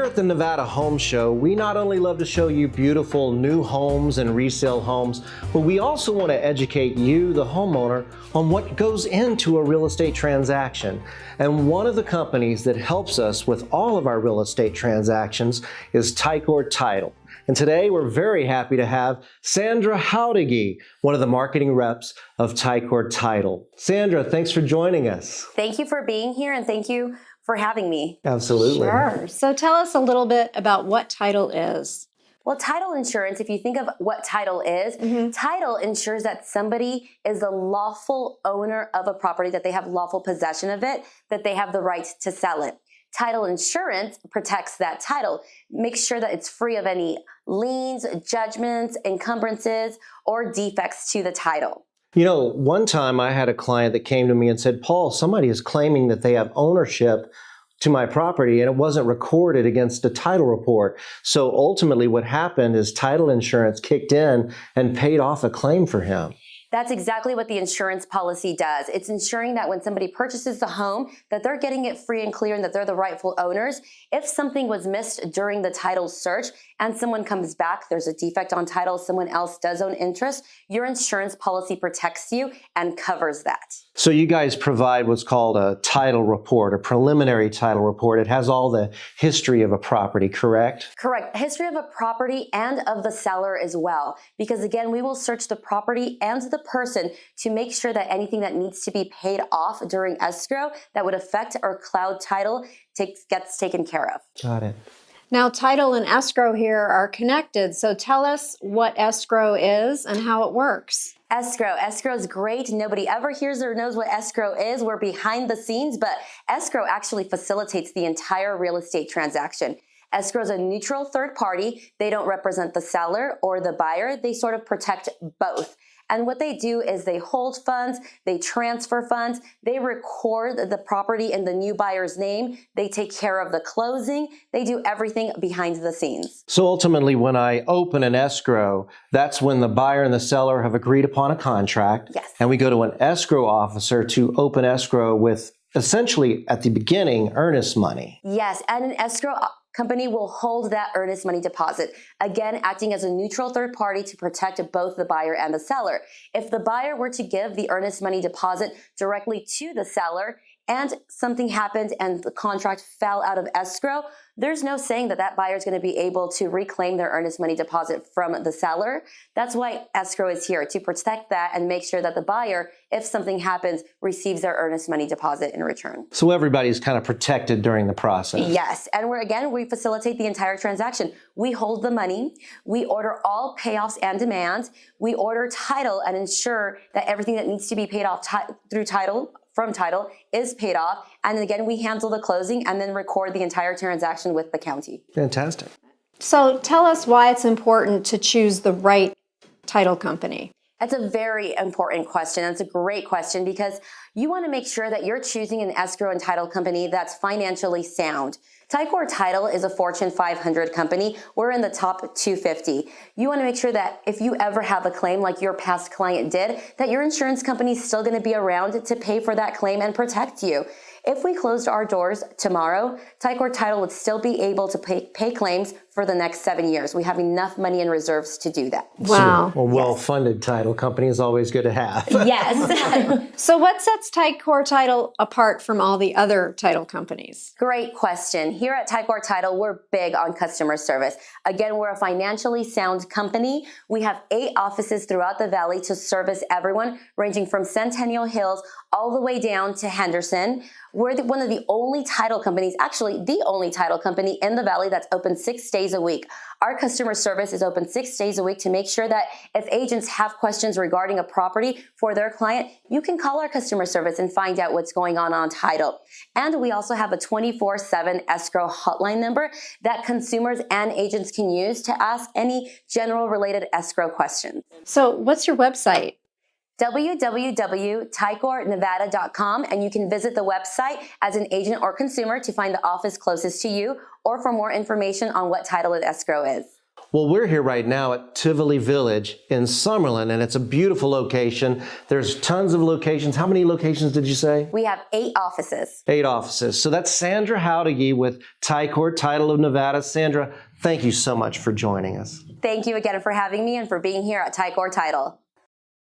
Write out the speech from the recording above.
Here at the Nevada Home Show, we not only love to show you beautiful new homes and resale homes, but we also want to educate you, the homeowner, on what goes into a real estate transaction. And one of the companies that helps us with all of our real estate transactions is Ticor Title. And today we're very happy to have Sandra Howdigi, one of the marketing reps of Ticor Title. Sandra, thanks for joining us. Thank you for being here, and thank you for having me. Absolutely. Sure. So tell us a little bit about what title is. Well, title insurance, if you think of what title is, title ensures that somebody is the lawful owner of a property, that they have lawful possession of it, that they have the right to sell it. Title insurance protects that title, makes sure that it's free of any liens, judgments, encumbrances, or defects to the title. You know, one time I had a client that came to me and said, Paul, somebody is claiming that they have ownership to my property and it wasn't recorded against a title report. So ultimately what happened is title insurance kicked in and paid off a claim for him. That's exactly what the insurance policy does. It's ensuring that when somebody purchases the home, that they're getting it free and clear and that they're the rightful owners. If something was missed during the title search and someone comes back, there's a defect on title, someone else does own interest, your insurance policy protects you and covers that. So you guys provide what's called a title report, a preliminary title report. It has all the history of a property, correct? Correct. History of a property and of the seller as well. Because again, we will search the property and the person to make sure that anything that needs to be paid off during escrow that would affect or cloud title gets taken care of. Got it. Now, title and escrow here are connected. So tell us what escrow is and how it works. Escrow is great. Nobody ever hears or knows what escrow is. We're behind the scenes, but escrow actually facilitates the entire real estate transaction. Escrow is a neutral third party. They don't represent the seller or the buyer. They sort of protect both. And what they do is they hold funds, they transfer funds, they record the property in the new buyer's name, they take care of the closing, they do everything behind the scenes. So ultimately, when I open an escrow, that's when the buyer and the seller have agreed upon a contract. Yes. And we go to an escrow officer to open escrow with essentially at the beginning earnest money. Yes, and an escrow company will hold that earnest money deposit, again, acting as a neutral third party to protect both the buyer and the seller. If the buyer were to give the earnest money deposit directly to the seller and something happened and the contract fell out of escrow, there's no saying that that buyer is going to be able to reclaim their earnest money deposit from the seller. That's why escrow is here, to protect that and make sure that the buyer, if something happens, receives their earnest money deposit in return. So everybody's kind of protected during the process. Yes, and we facilitate the entire transaction. We hold the money, we order all payoffs and demands, we order title and ensure that everything that needs to be paid off from title is paid off. And again, we handle the closing and then record the entire transaction with the county. Fantastic. So tell us why it's important to choose the right title company. That's a very important question. That's a great question because you want to make sure that you're choosing an escrow and title company that's financially sound. Ticor Title is a Fortune 500 company. We're in the top 250. You want to make sure that if you ever have a claim like your past client did, that your insurance company is still going to be around to pay for that claim and protect you. If we closed our doors tomorrow, Ticor Title would still be able to pay claims for the next 7 years. We have enough money in reserves to do that. Wow. So a well-funded title company is always good to have. Yes. So what sets Ticor Title apart from all the other title companies? Great question. Here at Ticor Title, we're big on customer service. Again, we're a financially sound company. We have 8 offices throughout the valley to service everyone, ranging from Centennial Hills all the way down to Henderson. We're one of the only title companies, actually the only title company in the valley that's open 6 days a week. Our customer service is open 6 days a week to make sure that if agents have questions regarding a property for their client, you can call our customer service and find out what's going on title. And we also have a 24/7 escrow hotline number that consumers and agents can use to ask any general related escrow questions. So what's your website? www.ticornevada.com, and you can visit the website as an agent or consumer to find the office closest to you or for more information on what title and escrow is. Well, we're here right now at Tivoli Village in Summerlin, and it's a beautiful location. There's tons of locations. How many locations did you say? We have 8 offices. 8 offices. So that's Sandra Howdigi with Ticor, Title of Nevada. Sandra, thank you so much for joining us. Thank you again for having me and for being here at Ticor Title.